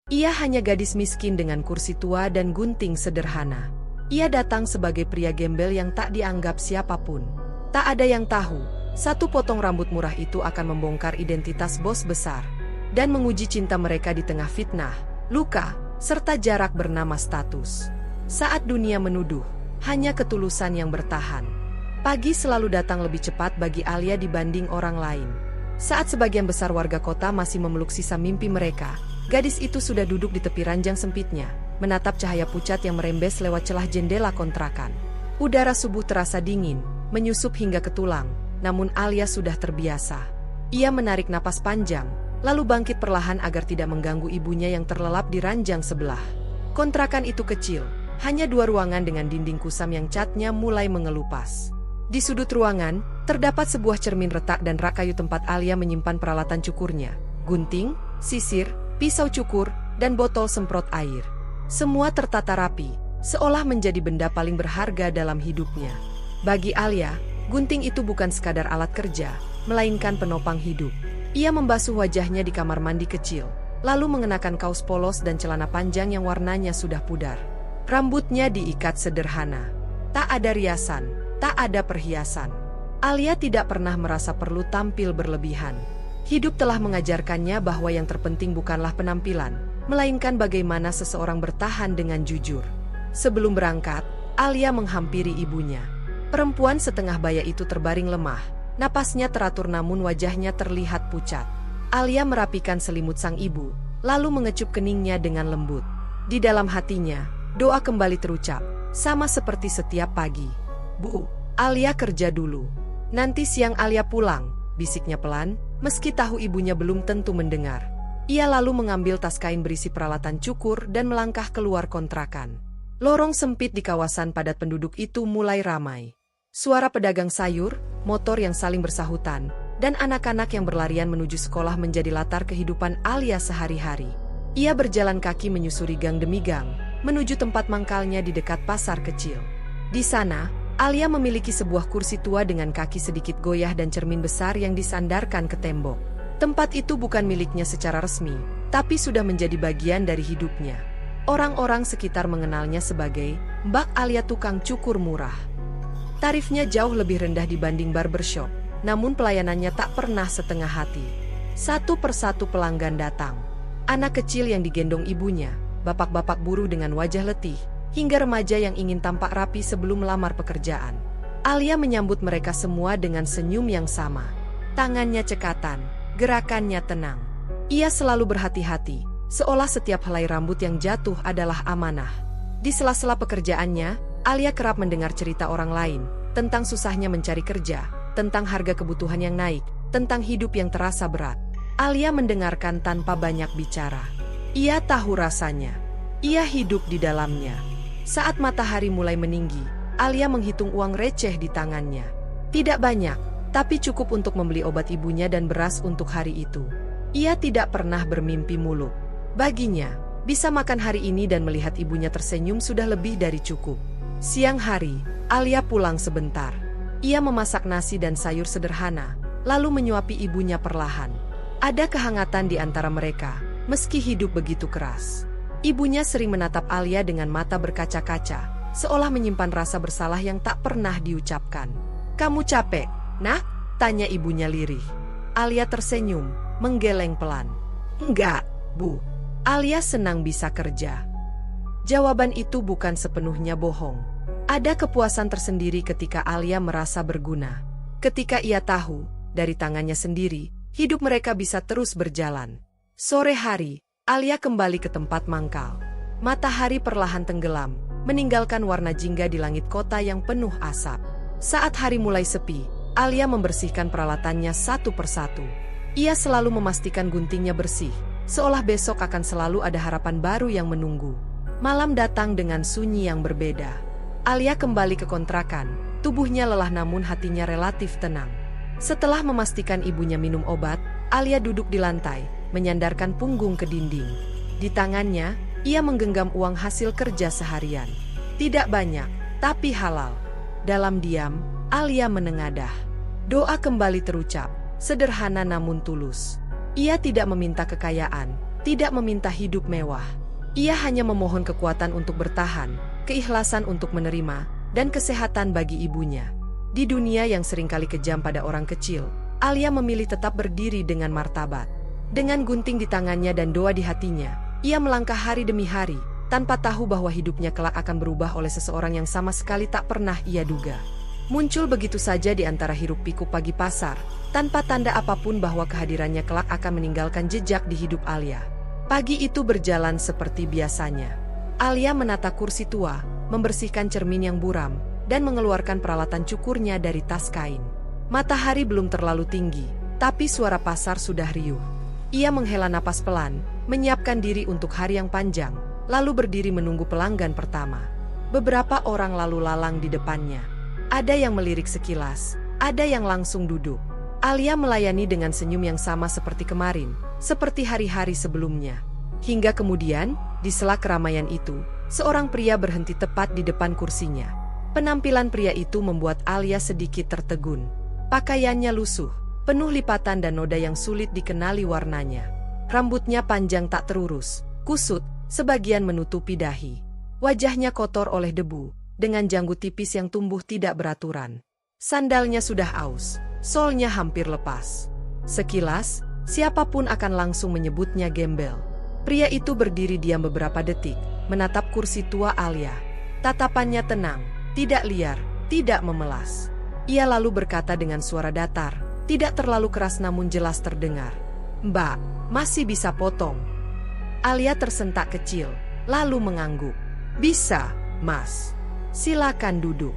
Ia hanya gadis miskin dengan kursi tua dan gunting sederhana. Ia datang sebagai pria gembel yang tak dianggap siapapun. Tak ada yang tahu, satu potong rambut murah itu akan membongkar identitas bos besar dan menguji cinta mereka di tengah fitnah, luka, serta jarak bernama status. Saat dunia menuduh, hanya ketulusan yang bertahan. Pagi selalu datang lebih cepat bagi Alia dibanding orang lain. Saat sebagian besar warga kota masih memeluk sisa mimpi mereka, gadis itu sudah duduk di tepi ranjang sempitnya, menatap cahaya pucat yang merembes lewat celah jendela kontrakan. Udara subuh terasa dingin, menyusup hingga ke tulang, namun Alia sudah terbiasa. Ia menarik napas panjang, lalu bangkit perlahan agar tidak mengganggu ibunya yang terlelap di ranjang sebelah. Kontrakan itu kecil, hanya 2 ruangan dengan dinding kusam yang catnya mulai mengelupas. Di sudut ruangan, terdapat sebuah cermin retak dan rak kayu tempat Alia menyimpan peralatan cukurnya, gunting, sisir, pisau cukur, dan botol semprot air. Semua tertata rapi, seolah menjadi benda paling berharga dalam hidupnya. Bagi Alia, gunting itu bukan sekadar alat kerja, melainkan penopang hidup. Ia membasuh wajahnya di kamar mandi kecil, lalu mengenakan kaos polos dan celana panjang yang warnanya sudah pudar. Rambutnya diikat sederhana. Tak ada riasan, tak ada perhiasan. Alia tidak pernah merasa perlu tampil berlebihan. Hidup telah mengajarkannya bahwa yang terpenting bukanlah penampilan, melainkan bagaimana seseorang bertahan dengan jujur. Sebelum berangkat, Alia menghampiri ibunya. Perempuan setengah baya itu terbaring lemah, napasnya teratur namun wajahnya terlihat pucat. Alia merapikan selimut sang ibu, lalu mengecup keningnya dengan lembut. Di dalam hatinya, doa kembali terucap, sama seperti setiap pagi. "Bu, Alia kerja dulu. Nanti siang Alia pulang," bisiknya pelan, meski tahu ibunya belum tentu mendengar. Ia lalu mengambil tas kain berisi peralatan cukur dan melangkah keluar kontrakan. Lorong sempit di kawasan padat penduduk itu mulai ramai. Suara pedagang sayur, motor yang saling bersahutan, dan anak-anak yang berlarian menuju sekolah menjadi latar kehidupan Alia sehari-hari. Ia berjalan kaki menyusuri gang demi gang, menuju tempat mangkalnya di dekat pasar kecil. Di sana, Alia memiliki sebuah kursi tua dengan kaki sedikit goyah dan cermin besar yang disandarkan ke tembok. Tempat itu bukan miliknya secara resmi, tapi sudah menjadi bagian dari hidupnya. Orang-orang sekitar mengenalnya sebagai Mbak Alia tukang cukur murah. Tarifnya jauh lebih rendah dibanding barbershop, namun pelayanannya tak pernah setengah hati. Satu persatu pelanggan datang. Anak kecil yang digendong ibunya, bapak-bapak buruh dengan wajah letih, hingga remaja yang ingin tampak rapi sebelum melamar pekerjaan. Alia menyambut mereka semua dengan senyum yang sama. Tangannya cekatan, gerakannya tenang. Ia selalu berhati-hati, seolah setiap helai rambut yang jatuh adalah amanah. Di sela-sela pekerjaannya, Alia kerap mendengar cerita orang lain, tentang susahnya mencari kerja, tentang harga kebutuhan yang naik, tentang hidup yang terasa berat. Alia mendengarkan tanpa banyak bicara. Ia tahu rasanya. Ia hidup di dalamnya. Saat matahari mulai meninggi, Alia menghitung uang receh di tangannya. Tidak banyak, tapi cukup untuk membeli obat ibunya dan beras untuk hari itu. Ia tidak pernah bermimpi muluk. Baginya, bisa makan hari ini dan melihat ibunya tersenyum sudah lebih dari cukup. Siang hari, Alia pulang sebentar. Ia memasak nasi dan sayur sederhana, lalu menyuapi ibunya perlahan. Ada kehangatan di antara mereka, meski hidup begitu keras. Ibunya sering menatap Alia dengan mata berkaca-kaca, seolah menyimpan rasa bersalah yang tak pernah diucapkan. "Kamu capek, Nak?" tanya ibunya lirih. Alia tersenyum, menggeleng pelan. "Enggak, Bu. Alia senang bisa kerja." Jawaban itu bukan sepenuhnya bohong. Ada kepuasan tersendiri ketika Alia merasa berguna. Ketika ia tahu, dari tangannya sendiri, hidup mereka bisa terus berjalan. Sore hari, Alia kembali ke tempat mangkal. Matahari perlahan tenggelam, meninggalkan warna jingga di langit kota yang penuh asap. Saat hari mulai sepi, Alia membersihkan peralatannya satu persatu. Ia selalu memastikan guntingnya bersih, seolah besok akan selalu ada harapan baru yang menunggu. Malam datang dengan sunyi yang berbeda. Alia kembali ke kontrakan, tubuhnya lelah namun hatinya relatif tenang. Setelah memastikan ibunya minum obat, Alia duduk di lantai, menyandarkan punggung ke dinding. Di tangannya, ia menggenggam uang hasil kerja seharian. Tidak banyak, tapi halal. Dalam diam, Alia menengadah. Doa kembali terucap, sederhana namun tulus. Ia tidak meminta kekayaan, tidak meminta hidup mewah. Ia hanya memohon kekuatan untuk bertahan, keikhlasan untuk menerima, dan kesehatan bagi ibunya. Di dunia yang seringkali kejam pada orang kecil, Alia memilih tetap berdiri dengan martabat. Dengan gunting di tangannya dan doa di hatinya, ia melangkah hari demi hari, tanpa tahu bahwa hidupnya kelak akan berubah oleh seseorang yang sama sekali tak pernah ia duga. Muncul begitu saja di antara hiruk-pikuk pagi pasar, tanpa tanda apapun bahwa kehadirannya kelak akan meninggalkan jejak di hidup Alia. Pagi itu berjalan seperti biasanya. Alia menata kursi tua, membersihkan cermin yang buram, dan mengeluarkan peralatan cukurnya dari tas kain. Matahari belum terlalu tinggi, tapi suara pasar sudah riuh. Ia menghela napas pelan, menyiapkan diri untuk hari yang panjang, lalu berdiri menunggu pelanggan pertama. Beberapa orang lalu lalang di depannya. Ada yang melirik sekilas, ada yang langsung duduk. Alia melayani dengan senyum yang sama seperti kemarin, seperti hari-hari sebelumnya. Hingga kemudian, di sela keramaian itu, seorang pria berhenti tepat di depan kursinya. Penampilan pria itu membuat Alia sedikit tertegun. Pakaiannya lusuh, penuh lipatan dan noda yang sulit dikenali warnanya. Rambutnya panjang tak terurus, kusut, sebagian menutupi dahi. Wajahnya kotor oleh debu, dengan janggut tipis yang tumbuh tidak beraturan. Sandalnya sudah aus, solnya hampir lepas. Sekilas, siapapun akan langsung menyebutnya gembel. Pria itu berdiri diam beberapa detik, menatap kursi tua Alia. Tatapannya tenang, tidak liar, tidak memelas. Ia lalu berkata dengan suara datar, tidak terlalu keras namun jelas terdengar. "Mbak, masih bisa potong?" Alia tersentak kecil, lalu mengangguk. "Bisa, Mas. Silakan duduk."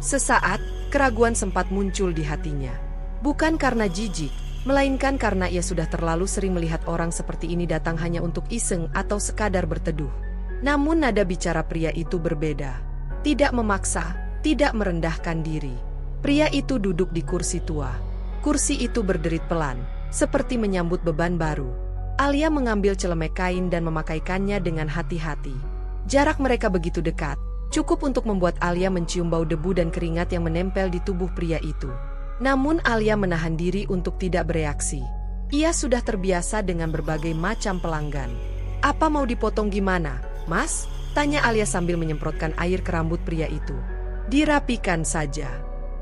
Sesaat, keraguan sempat muncul di hatinya. Bukan karena jijik, melainkan karena ia sudah terlalu sering melihat orang seperti ini datang hanya untuk iseng atau sekadar berteduh. Namun nada bicara pria itu berbeda. Tidak memaksa, tidak merendahkan diri. Pria itu duduk di kursi tua. Kursi itu berderit pelan, seperti menyambut beban baru. Alia mengambil celemek kain dan memakaikannya dengan hati-hati. Jarak mereka begitu dekat, cukup untuk membuat Alia mencium bau debu dan keringat yang menempel di tubuh pria itu. Namun Alia menahan diri untuk tidak bereaksi. Ia sudah terbiasa dengan berbagai macam pelanggan. "Apa mau dipotong gimana, Mas?" tanya Alia sambil menyemprotkan air ke rambut pria itu. "Dirapikan saja.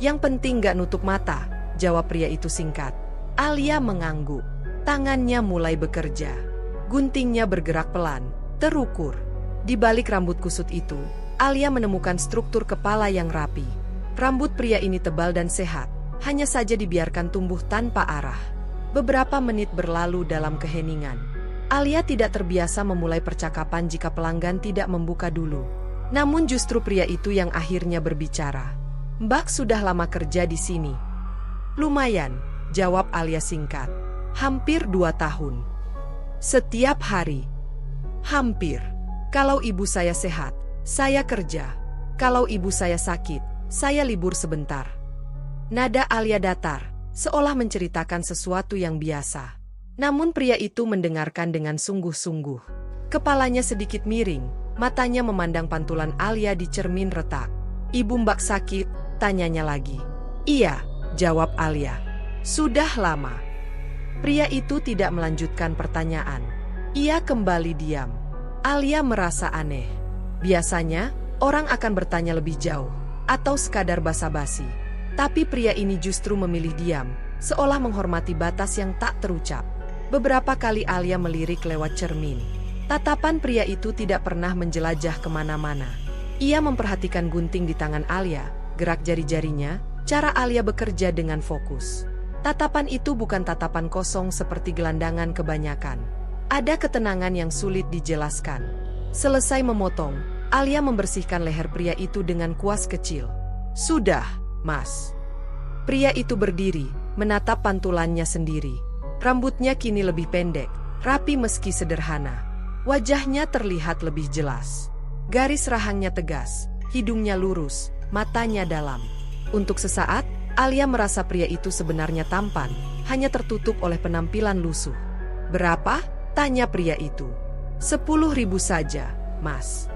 Yang penting gak nutup mata," jawab pria itu singkat. Alia mengangguk. Tangannya mulai bekerja. Guntingnya bergerak pelan, terukur. Di balik rambut kusut itu, Alia menemukan struktur kepala yang rapi. Rambut pria ini tebal dan sehat, hanya saja dibiarkan tumbuh tanpa arah. Beberapa menit berlalu dalam keheningan. Alia tidak terbiasa memulai percakapan jika pelanggan tidak membuka dulu. Namun justru pria itu yang akhirnya berbicara. "Mbak sudah lama kerja di sini?" "Lumayan," jawab Alia singkat. "Hampir 2 tahun. Setiap hari." "Hampir. Kalau ibu saya sehat, saya kerja. Kalau ibu saya sakit, saya libur sebentar." Nada Alia datar, seolah menceritakan sesuatu yang biasa. Namun pria itu mendengarkan dengan sungguh-sungguh. Kepalanya sedikit miring, matanya memandang pantulan Alia di cermin retak. "Ibu Mbak sakit?" tanyanya lagi. "Iya," jawab Alia. "Sudah lama." Pria itu tidak melanjutkan pertanyaan. Ia kembali diam. Alia merasa aneh. Biasanya, orang akan bertanya lebih jauh, atau sekadar basa-basi. Tapi pria ini justru memilih diam, seolah menghormati batas yang tak terucap. Beberapa kali Alia melirik lewat cermin. Tatapan pria itu tidak pernah menjelajah kemana-mana. Ia memperhatikan gunting di tangan Alia, gerak jari-jarinya, cara Alia bekerja dengan fokus. Tatapan itu bukan tatapan kosong seperti gelandangan kebanyakan. Ada ketenangan yang sulit dijelaskan. Selesai memotong, Alia membersihkan leher pria itu dengan kuas kecil. "Sudah, Mas." Pria itu berdiri, menatap pantulannya sendiri. Rambutnya kini lebih pendek, rapi meski sederhana. Wajahnya terlihat lebih jelas. Garis rahangnya tegas, hidungnya lurus, matanya dalam. Untuk sesaat, Alia merasa pria itu sebenarnya tampan, hanya tertutup oleh penampilan lusuh. "Berapa?" tanya pria itu. 10.000 saja, Mas."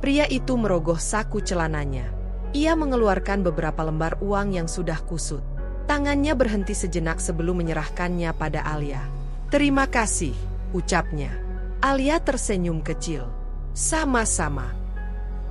Pria itu merogoh saku celananya. Ia mengeluarkan beberapa lembar uang yang sudah kusut. Tangannya berhenti sejenak sebelum menyerahkannya pada Alia. "Terima kasih." ucapnya. Alia tersenyum kecil. Sama-sama.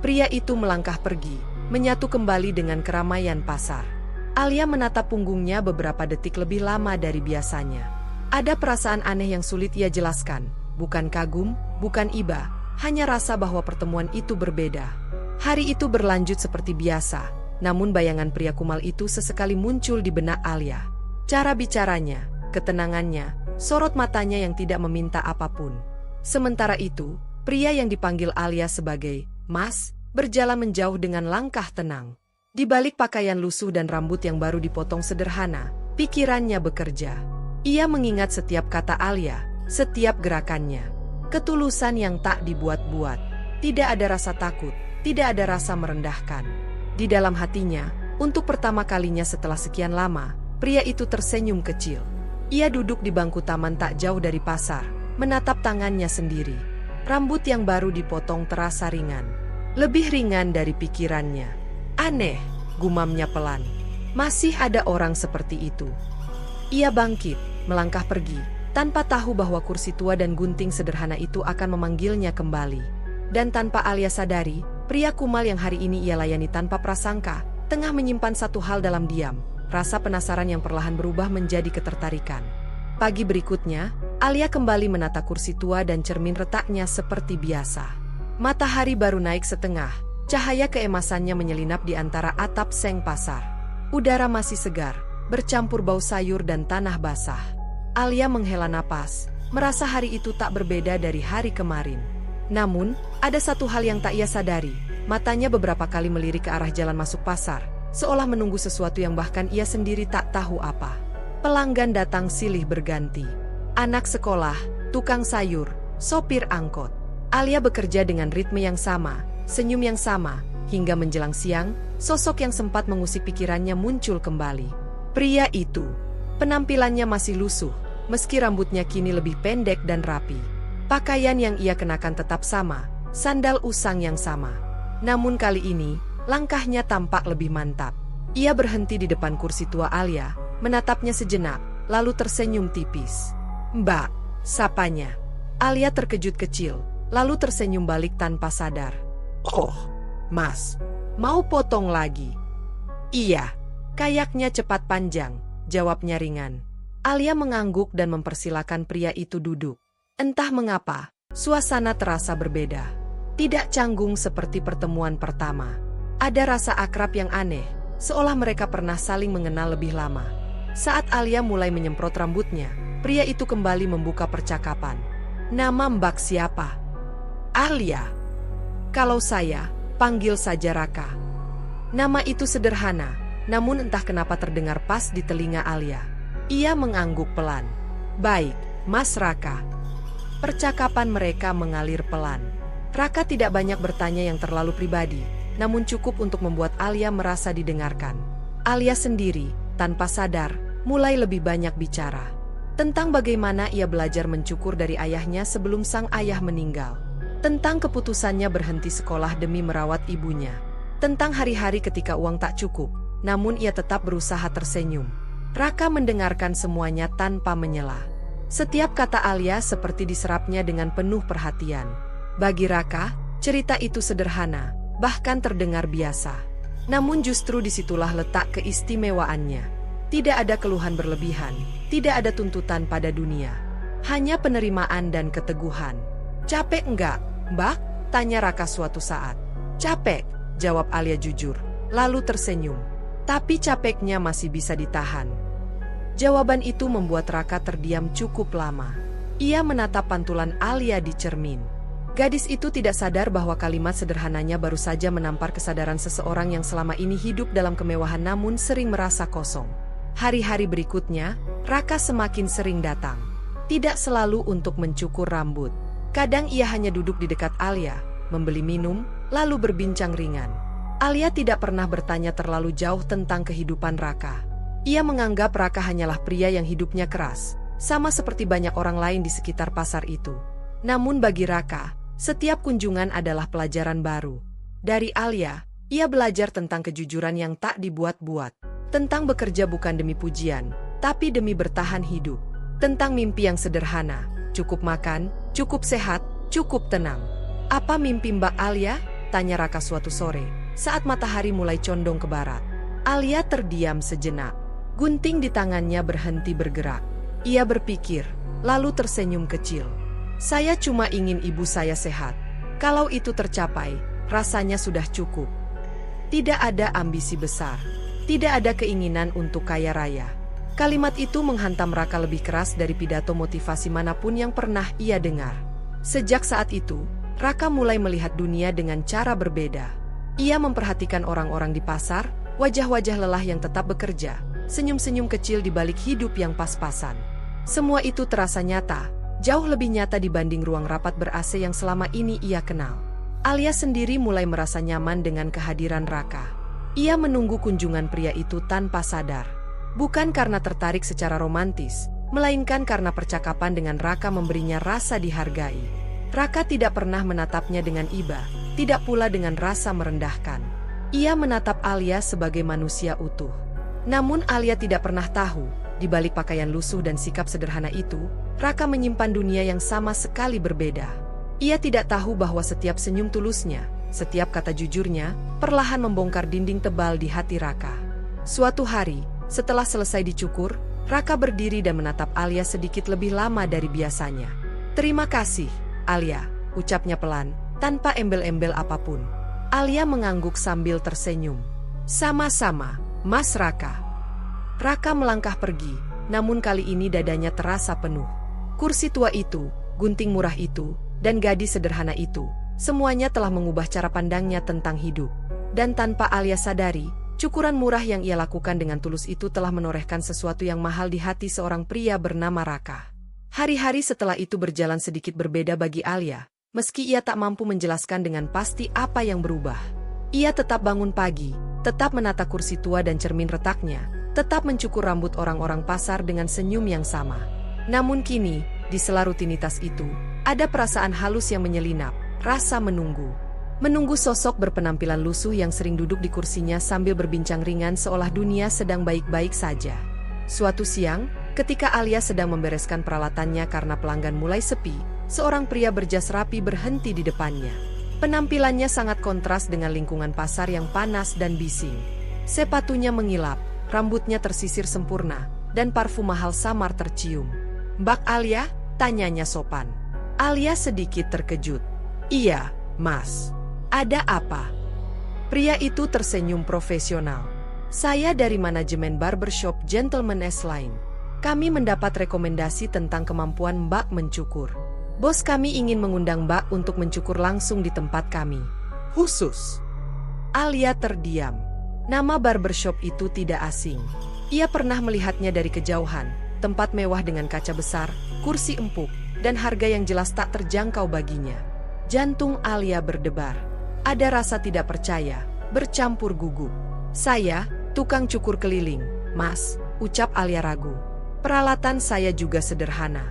Pria itu melangkah pergi, menyatu kembali dengan keramaian pasar. Alia menatap punggungnya beberapa detik lebih lama dari biasanya. Ada perasaan aneh yang sulit ia jelaskan. Bukan kagum, bukan iba, hanya rasa bahwa pertemuan itu berbeda. Hari itu berlanjut seperti biasa, namun bayangan pria kumal itu sesekali muncul di benak Alia. Cara bicaranya, ketenangannya, sorot matanya yang tidak meminta apapun. Sementara itu, pria yang dipanggil Alia sebagai Mas, berjalan menjauh dengan langkah tenang. Di balik pakaian lusuh dan rambut yang baru dipotong sederhana, pikirannya bekerja. Ia mengingat setiap kata Alia, setiap gerakannya. Ketulusan yang tak dibuat-buat. Tidak ada rasa takut, tidak ada rasa merendahkan. Di dalam hatinya, untuk pertama kalinya setelah sekian lama, pria itu tersenyum kecil. Ia duduk di bangku taman tak jauh dari pasar, menatap tangannya sendiri. Rambut yang baru dipotong terasa ringan. Lebih ringan dari pikirannya. Aneh, gumamnya pelan. Masih ada orang seperti itu. Ia bangkit, melangkah pergi, tanpa tahu bahwa kursi tua dan gunting sederhana itu akan memanggilnya kembali. Dan tanpa Alia sadari, pria kumal yang hari ini ia layani tanpa prasangka, tengah menyimpan satu hal dalam diam. Rasa penasaran yang perlahan berubah menjadi ketertarikan. Pagi berikutnya, Alia kembali menata kursi tua dan cermin retaknya seperti biasa. Matahari baru naik setengah, cahaya keemasannya menyelinap di antara atap seng pasar. Udara masih segar, bercampur bau sayur dan tanah basah. Alia menghela napas, merasa hari itu tak berbeda dari hari kemarin. Namun, ada satu hal yang tak ia sadari, matanya beberapa kali melirik ke arah jalan masuk pasar, seolah menunggu sesuatu yang bahkan ia sendiri tak tahu apa. Pelanggan datang silih berganti. Anak sekolah, tukang sayur, sopir angkot. Alia bekerja dengan ritme yang sama, senyum yang sama, hingga menjelang siang, sosok yang sempat mengusik pikirannya muncul kembali. Pria itu, penampilannya masih lusuh, meski rambutnya kini lebih pendek dan rapi. Pakaian yang ia kenakan tetap sama, sandal usang yang sama. Namun kali ini, langkahnya tampak lebih mantap. Ia berhenti di depan kursi tua Alia, menatapnya sejenak, lalu tersenyum tipis. "Mbak," sapanya. Alia terkejut kecil, lalu tersenyum balik tanpa sadar. "Oh, Mas, mau potong lagi?" "Iya." Kayaknya cepat panjang, jawabnya ringan. Alia mengangguk dan mempersilakan pria itu duduk. Entah mengapa, suasana terasa berbeda. Tidak canggung seperti pertemuan pertama. Ada rasa akrab yang aneh, seolah mereka pernah saling mengenal lebih lama. Saat Alia mulai menyemprot rambutnya, pria itu kembali membuka percakapan. "Nama Mbak siapa?" "Alia." "Kalau saya, panggil saja Raka." Nama itu sederhana, namun entah kenapa terdengar pas di telinga Alia. Ia mengangguk pelan. "Baik, Mas Raka." Percakapan mereka mengalir pelan. Raka tidak banyak bertanya yang terlalu pribadi, namun cukup untuk membuat Alia merasa didengarkan. Alia sendiri, tanpa sadar, mulai lebih banyak bicara. Tentang bagaimana ia belajar mencukur dari ayahnya sebelum sang ayah meninggal. Tentang keputusannya berhenti sekolah demi merawat ibunya. Tentang hari-hari ketika uang tak cukup, namun ia tetap berusaha tersenyum. Raka mendengarkan semuanya tanpa menyela. Setiap kata Alia seperti diserapnya dengan penuh perhatian. Bagi Raka, cerita itu sederhana, bahkan terdengar biasa. Namun justru disitulah letak keistimewaannya. Tidak ada keluhan berlebihan, tidak ada tuntutan pada dunia. Hanya penerimaan dan keteguhan. "Capek enggak, Mbak?" tanya Raka suatu saat. "Capek," jawab Alia jujur, lalu tersenyum. Tapi capeknya masih bisa ditahan. Jawaban itu membuat Raka terdiam cukup lama. Ia menatap pantulan Alia di cermin. Gadis itu tidak sadar bahwa kalimat sederhananya baru saja menampar kesadaran seseorang yang selama ini hidup dalam kemewahan namun sering merasa kosong. Hari-hari berikutnya, Raka semakin sering datang. Tidak selalu untuk mencukur rambut. Kadang ia hanya duduk di dekat Alia, membeli minum, lalu berbincang ringan. Alia tidak pernah bertanya terlalu jauh tentang kehidupan Raka. Ia menganggap Raka hanyalah pria yang hidupnya keras, sama seperti banyak orang lain di sekitar pasar itu. Namun bagi Raka, setiap kunjungan adalah pelajaran baru. Dari Alia, ia belajar tentang kejujuran yang tak dibuat-buat. Tentang bekerja bukan demi pujian, tapi demi bertahan hidup. Tentang mimpi yang sederhana, cukup makan, cukup sehat, cukup tenang. Apa mimpi Mbak Alia? Tanya Raka suatu sore, saat matahari mulai condong ke barat. Alia terdiam sejenak. Gunting di tangannya berhenti bergerak. Ia berpikir, lalu tersenyum kecil. Saya cuma ingin ibu saya sehat. Kalau itu tercapai, rasanya sudah cukup. Tidak ada ambisi besar. Tidak ada keinginan untuk kaya raya. Kalimat itu menghantam Raka lebih keras dari pidato motivasi manapun yang pernah ia dengar. Sejak saat itu, Raka mulai melihat dunia dengan cara berbeda. Ia memperhatikan orang-orang di pasar, wajah-wajah lelah yang tetap bekerja, senyum-senyum kecil di balik hidup yang pas-pasan. Semua itu terasa nyata, jauh lebih nyata dibanding ruang rapat ber-AC yang selama ini ia kenal. Alia sendiri mulai merasa nyaman dengan kehadiran Raka. Ia menunggu kunjungan pria itu tanpa sadar. Bukan karena tertarik secara romantis, melainkan karena percakapan dengan Raka memberinya rasa dihargai. Raka tidak pernah menatapnya dengan iba, tidak pula dengan rasa merendahkan. Ia menatap Alia sebagai manusia utuh. Namun Alia tidak pernah tahu, di balik pakaian lusuh dan sikap sederhana itu, Raka menyimpan dunia yang sama sekali berbeda. Ia tidak tahu bahwa setiap senyum tulusnya, setiap kata jujurnya, perlahan membongkar dinding tebal di hati Raka. Suatu hari, setelah selesai dicukur, Raka berdiri dan menatap Alia sedikit lebih lama dari biasanya. "Terima kasih, Alia," ucapnya pelan, tanpa embel-embel apapun. Alia mengangguk sambil tersenyum. "Sama-sama, Mas Raka." Raka melangkah pergi, namun kali ini dadanya terasa penuh. Kursi tua itu, gunting murah itu, dan gadis sederhana itu, semuanya telah mengubah cara pandangnya tentang hidup. Dan tanpa Alia sadari, cukuran murah yang ia lakukan dengan tulus itu telah menorehkan sesuatu yang mahal di hati seorang pria bernama Raka. Hari-hari setelah itu berjalan sedikit berbeda bagi Alia, meski ia tak mampu menjelaskan dengan pasti apa yang berubah. Ia tetap bangun pagi, tetap menata kursi tua dan cermin retaknya, tetap mencukur rambut orang-orang pasar dengan senyum yang sama. Namun kini, di sela rutinitas itu, ada perasaan halus yang menyelinap, rasa menunggu. Menunggu sosok berpenampilan lusuh yang sering duduk di kursinya sambil berbincang ringan seolah dunia sedang baik-baik saja. Suatu siang, ketika Alia sedang membereskan peralatannya karena pelanggan mulai sepi, seorang pria berjas rapi berhenti di depannya. Penampilannya sangat kontras dengan lingkungan pasar yang panas dan bising. Sepatunya mengilap, rambutnya tersisir sempurna, dan parfum mahal samar tercium. "Mbak Alia?" tanyanya sopan. Alia sedikit terkejut. "Iya, Mas. Ada apa?" Pria itu tersenyum profesional. "Saya dari manajemen barbershop Gentleman S-Line. Kami mendapat rekomendasi tentang kemampuan Mbak mencukur. Bos kami ingin mengundang Mbak untuk mencukur langsung di tempat kami. Khusus." Alia terdiam. Nama barbershop itu tidak asing. Ia pernah melihatnya dari kejauhan, tempat mewah dengan kaca besar, kursi empuk, dan harga yang jelas tak terjangkau baginya. Jantung Alia berdebar. Ada rasa tidak percaya, bercampur gugup. "Saya, tukang cukur keliling, Mas," ucap Alia ragu. "Peralatan saya juga sederhana."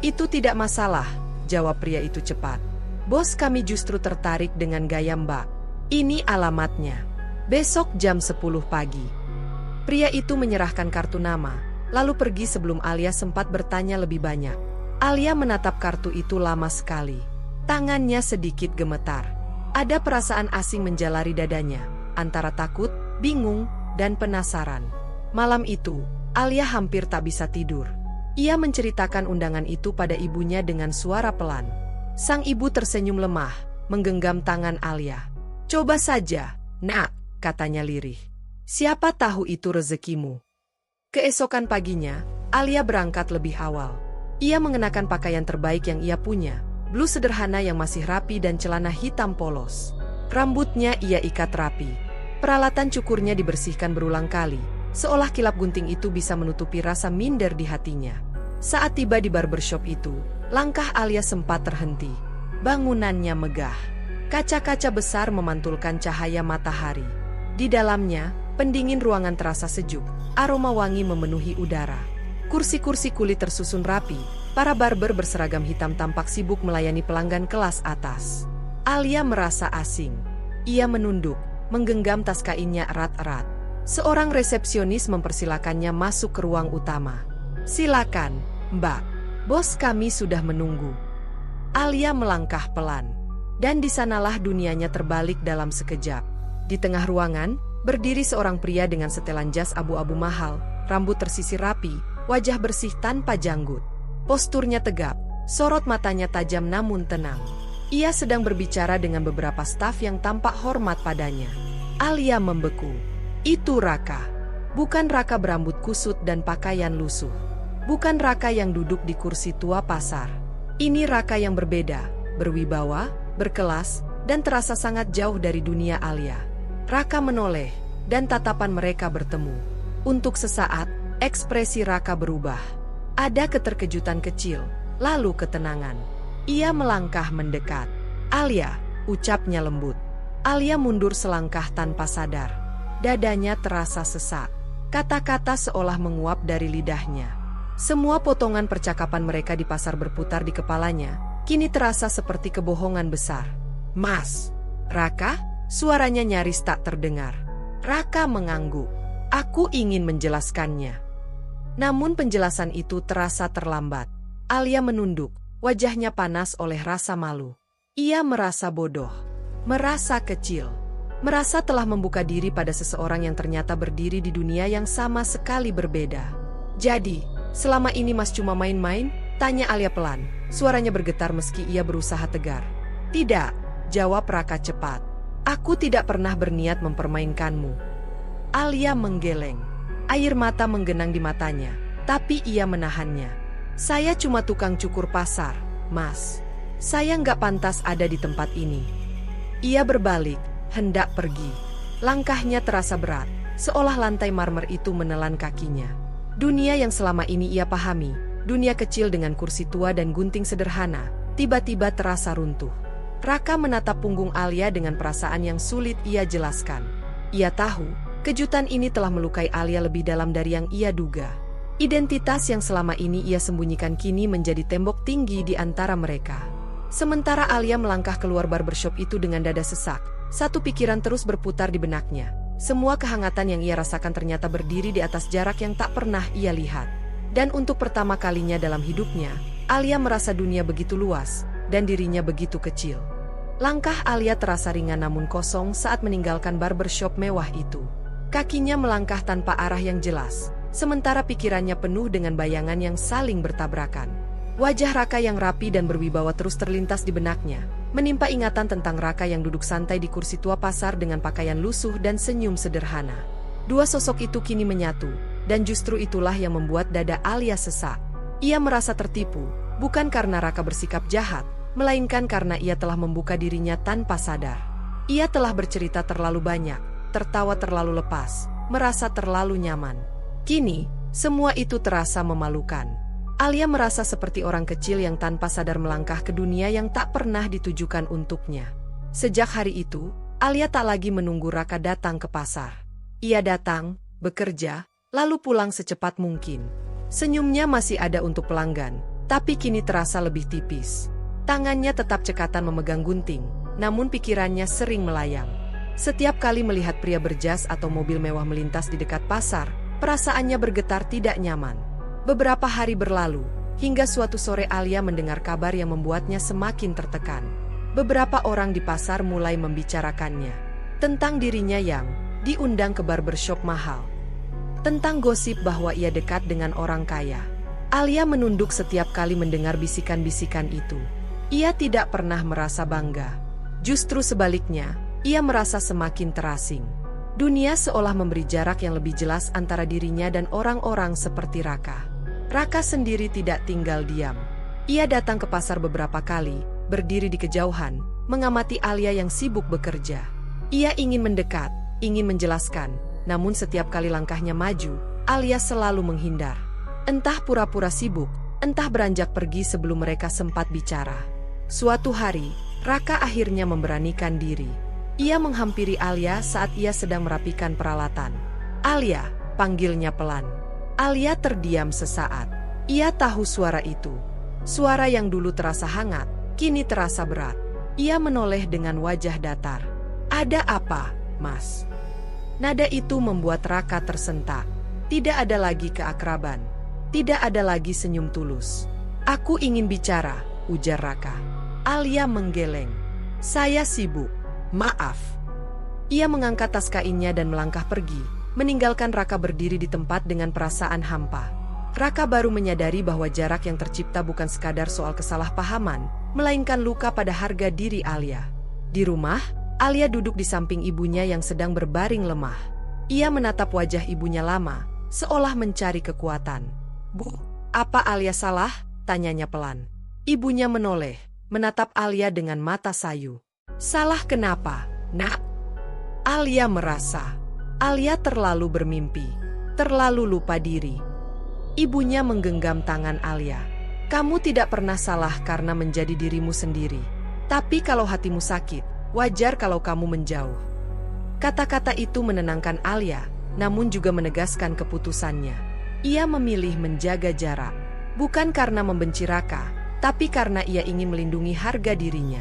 "Itu tidak masalah," jawab pria itu cepat. "Bos kami justru tertarik dengan gaya Mbak. Ini alamatnya. Besok jam 10 pagi." Pria itu menyerahkan kartu nama, lalu pergi sebelum Alia sempat bertanya lebih banyak. Alia menatap kartu itu lama sekali. Tangannya sedikit gemetar. Ada perasaan asing menjalari dadanya, antara takut, bingung, dan penasaran. Malam itu, Alia hampir tak bisa tidur. Ia menceritakan undangan itu pada ibunya dengan suara pelan. Sang ibu tersenyum lemah, menggenggam tangan Alia. "Coba saja, Nak," katanya lirih. "Siapa tahu itu rezekimu." Keesokan paginya, Alia berangkat lebih awal. Ia mengenakan pakaian terbaik yang ia punya, blus sederhana yang masih rapi dan celana hitam polos. Rambutnya ia ikat rapi. Peralatan cukurnya dibersihkan berulang kali, seolah kilap gunting itu bisa menutupi rasa minder di hatinya. Saat tiba di barbershop itu, langkah Alia sempat terhenti. Bangunannya megah. Kaca-kaca besar memantulkan cahaya matahari. Di dalamnya, pendingin ruangan terasa sejuk, aroma wangi memenuhi udara. Kursi-kursi kulit tersusun rapi, para barber berseragam hitam tampak sibuk melayani pelanggan kelas atas. Alia merasa asing. Ia menunduk, menggenggam tas kainnya erat-erat. Seorang resepsionis mempersilakannya masuk ke ruang utama. "Silakan, Mbak." Bos kami sudah menunggu. Alia melangkah pelan. Dan di sanalah dunianya terbalik dalam sekejap. Di tengah ruangan, berdiri seorang pria dengan setelan jas abu-abu mahal, rambut tersisir rapi, wajah bersih tanpa janggut. Posturnya tegap, sorot matanya tajam namun tenang. Ia sedang berbicara dengan beberapa staf yang tampak hormat padanya. Alia membeku. Itu Raka. Bukan Raka berambut kusut dan pakaian lusuh. Bukan Raka yang duduk di kursi tua pasar. Ini Raka yang berbeda, berwibawa, berkelas, dan terasa sangat jauh dari dunia Alia. Raka menoleh, dan tatapan mereka bertemu. Untuk sesaat, ekspresi Raka berubah. Ada keterkejutan kecil, lalu ketenangan. Ia melangkah mendekat. "Alia," ucapnya lembut. Alia mundur selangkah tanpa sadar. Dadanya terasa sesak. Kata-kata seolah menguap dari lidahnya. Semua potongan percakapan mereka di pasar berputar di kepalanya, kini terasa seperti kebohongan besar. "Mas." "Raka?" Suaranya nyaris tak terdengar. Raka mengangguk. "Aku ingin menjelaskannya." Namun penjelasan itu terasa terlambat. Alia menunduk, wajahnya panas oleh rasa malu. Ia merasa bodoh, merasa kecil, merasa telah membuka diri pada seseorang yang ternyata berdiri di dunia yang sama sekali berbeda. "Jadi, selama ini Mas cuma main-main?" tanya Alia pelan. Suaranya bergetar meski ia berusaha tegar. "Tidak," jawab Raka cepat. "Aku tidak pernah berniat mempermainkanmu." Alia menggeleng. Air mata menggenang di matanya, tapi ia menahannya. "Saya cuma tukang cukur pasar, Mas. Saya nggak pantas ada di tempat ini." Ia berbalik, hendak pergi. Langkahnya terasa berat, seolah lantai marmer itu menelan kakinya. Dunia yang selama ini ia pahami, dunia kecil dengan kursi tua dan gunting sederhana, tiba-tiba terasa runtuh. Raka menatap punggung Alia dengan perasaan yang sulit ia jelaskan. Ia tahu, kejutan ini telah melukai Alia lebih dalam dari yang ia duga. Identitas yang selama ini ia sembunyikan kini menjadi tembok tinggi di antara mereka. Sementara Alia melangkah keluar barbershop itu dengan dada sesak, satu pikiran terus berputar di benaknya. Semua kehangatan yang ia rasakan ternyata berdiri di atas jarak yang tak pernah ia lihat. Dan untuk pertama kalinya dalam hidupnya, Alia merasa dunia begitu luas, dan dirinya begitu kecil. Langkah Alia terasa ringan namun kosong saat meninggalkan barbershop mewah itu. Kakinya melangkah tanpa arah yang jelas, sementara pikirannya penuh dengan bayangan yang saling bertabrakan. Wajah Raka yang rapi dan berwibawa terus terlintas di benaknya, menimpa ingatan tentang Raka yang duduk santai di kursi tua pasar dengan pakaian lusuh dan senyum sederhana. Dua sosok itu kini menyatu, dan justru itulah yang membuat dada Alia sesak. Ia merasa tertipu, bukan karena Raka bersikap jahat, melainkan karena ia telah membuka dirinya tanpa sadar. Ia telah bercerita terlalu banyak, tertawa terlalu lepas, merasa terlalu nyaman. Kini, semua itu terasa memalukan. Alia merasa seperti orang kecil yang tanpa sadar melangkah ke dunia yang tak pernah ditujukan untuknya. Sejak hari itu, Alia tak lagi menunggu Raka datang ke pasar. Ia datang, bekerja, lalu pulang secepat mungkin. Senyumnya masih ada untuk pelanggan, tapi kini terasa lebih tipis. Tangannya tetap cekatan memegang gunting, namun pikirannya sering melayang. Setiap kali melihat pria berjas atau mobil mewah melintas di dekat pasar, perasaannya bergetar tidak nyaman. Beberapa hari berlalu, hingga suatu sore Alia mendengar kabar yang membuatnya semakin tertekan. Beberapa orang di pasar mulai membicarakannya. Tentang dirinya yang diundang ke barbershop mahal. Tentang gosip bahwa ia dekat dengan orang kaya. Alia menunduk setiap kali mendengar bisikan-bisikan itu. Ia tidak pernah merasa bangga. Justru sebaliknya, ia merasa semakin terasing. Dunia seolah memberi jarak yang lebih jelas antara dirinya dan orang-orang seperti Raka. Raka sendiri tidak tinggal diam. Ia datang ke pasar beberapa kali, berdiri di kejauhan, mengamati Alia yang sibuk bekerja. Ia ingin mendekat, ingin menjelaskan, namun setiap kali langkahnya maju, Alia selalu menghindar. Entah pura-pura sibuk, entah beranjak pergi sebelum mereka sempat bicara. Suatu hari, Raka akhirnya memberanikan diri. Ia menghampiri Alia saat ia sedang merapikan peralatan. "Alia," panggilnya pelan. Alia terdiam sesaat. Ia tahu suara itu. Suara yang dulu terasa hangat, kini terasa berat. Ia menoleh dengan wajah datar. "Ada apa, Mas?" Nada itu membuat Raka tersentak. Tidak ada lagi keakraban. Tidak ada lagi senyum tulus. Aku ingin bicara, ujar Raka. Alia menggeleng. Saya sibuk. Maaf. Ia mengangkat tas kainnya dan melangkah pergi, meninggalkan Raka berdiri di tempat dengan perasaan hampa. Raka baru menyadari bahwa jarak yang tercipta bukan sekadar soal kesalahpahaman, melainkan luka pada harga diri Alia. Di rumah, Alia duduk di samping ibunya yang sedang berbaring lemah. Ia menatap wajah ibunya lama, seolah mencari kekuatan. Bu, apa Alia salah? Tanyanya pelan. Ibunya menoleh, menatap Alia dengan mata sayu. Salah kenapa, Nak? Alia merasa. Alia terlalu bermimpi, terlalu lupa diri. Ibunya menggenggam tangan Alia. Kamu tidak pernah salah karena menjadi dirimu sendiri. Tapi kalau hatimu sakit, wajar kalau kamu menjauh. Kata-kata itu menenangkan Alia, namun juga menegaskan keputusannya. Ia memilih menjaga jarak. Bukan karena membenci Raka, tapi karena ia ingin melindungi harga dirinya.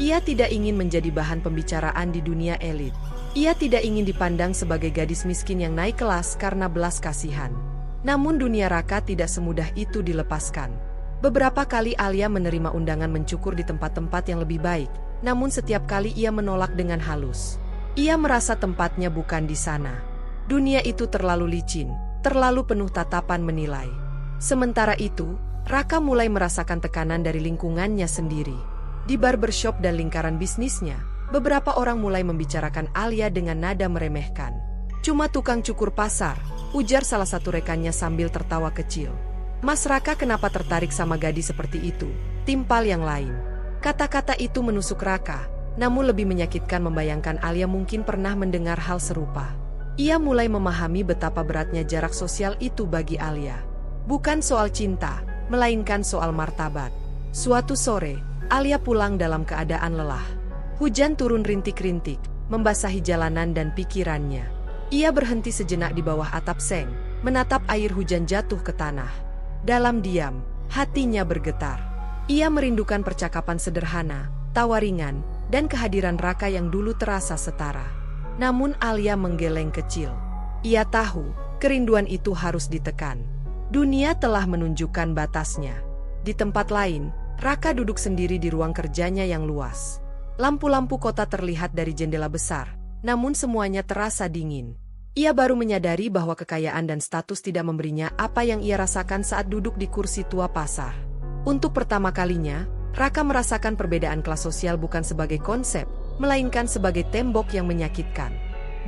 Ia tidak ingin menjadi bahan pembicaraan di dunia elit. Ia tidak ingin dipandang sebagai gadis miskin yang naik kelas karena belas kasihan. Namun dunia Raka tidak semudah itu dilepaskan. Beberapa kali Alia menerima undangan mencukur di tempat-tempat yang lebih baik, namun setiap kali ia menolak dengan halus. Ia merasa tempatnya bukan di sana. Dunia itu terlalu licin, terlalu penuh tatapan menilai. Sementara itu, Raka mulai merasakan tekanan dari lingkungannya sendiri. Di barbershop dan lingkaran bisnisnya, beberapa orang mulai membicarakan Alia dengan nada meremehkan. Cuma tukang cukur pasar, ujar salah satu rekannya sambil tertawa kecil. Mas Raka kenapa tertarik sama gadis seperti itu? Timpal yang lain. Kata-kata itu menusuk Raka, namun lebih menyakitkan membayangkan Alia mungkin pernah mendengar hal serupa. Ia mulai memahami betapa beratnya jarak sosial itu bagi Alia. Bukan soal cinta, melainkan soal martabat. Suatu sore, Alia pulang dalam keadaan lelah. Hujan turun rintik-rintik, membasahi jalanan dan pikirannya. Ia berhenti sejenak di bawah atap seng, menatap air hujan jatuh ke tanah. Dalam diam, hatinya bergetar. Ia merindukan percakapan sederhana, tawa ringan, dan kehadiran Raka yang dulu terasa setara. Namun Alia menggeleng kecil. Ia tahu, kerinduan itu harus ditekan. Dunia telah menunjukkan batasnya. Di tempat lain, Raka duduk sendiri di ruang kerjanya yang luas. Lampu-lampu kota terlihat dari jendela besar, namun semuanya terasa dingin. Ia baru menyadari bahwa kekayaan dan status tidak memberinya apa yang ia rasakan saat duduk di kursi tua pasar. Untuk pertama kalinya, Raka merasakan perbedaan kelas sosial bukan sebagai konsep, melainkan sebagai tembok yang menyakitkan.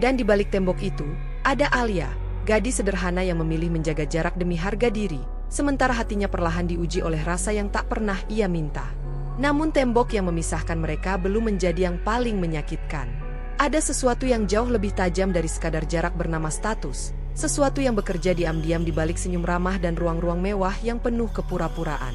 Dan di balik tembok itu, ada Alia, gadis sederhana yang memilih menjaga jarak demi harga diri, sementara hatinya perlahan diuji oleh rasa yang tak pernah ia minta. Namun tembok yang memisahkan mereka belum menjadi yang paling menyakitkan. Ada sesuatu yang jauh lebih tajam dari sekadar jarak bernama status, sesuatu yang bekerja diam-diam di balik senyum ramah dan ruang-ruang mewah yang penuh kepura-puraan.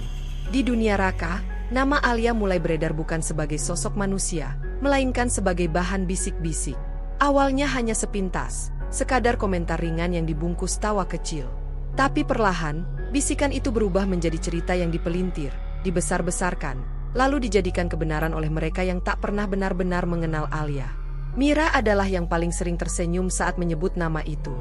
Di dunia Raka, nama Alia mulai beredar bukan sebagai sosok manusia, melainkan sebagai bahan bisik-bisik. Awalnya hanya sepintas, sekadar komentar ringan yang dibungkus tawa kecil. Tapi perlahan, bisikan itu berubah menjadi cerita yang dipelintir, dibesar-besarkan, lalu dijadikan kebenaran oleh mereka yang tak pernah benar-benar mengenal Alia. Mira adalah yang paling sering tersenyum saat menyebut nama itu.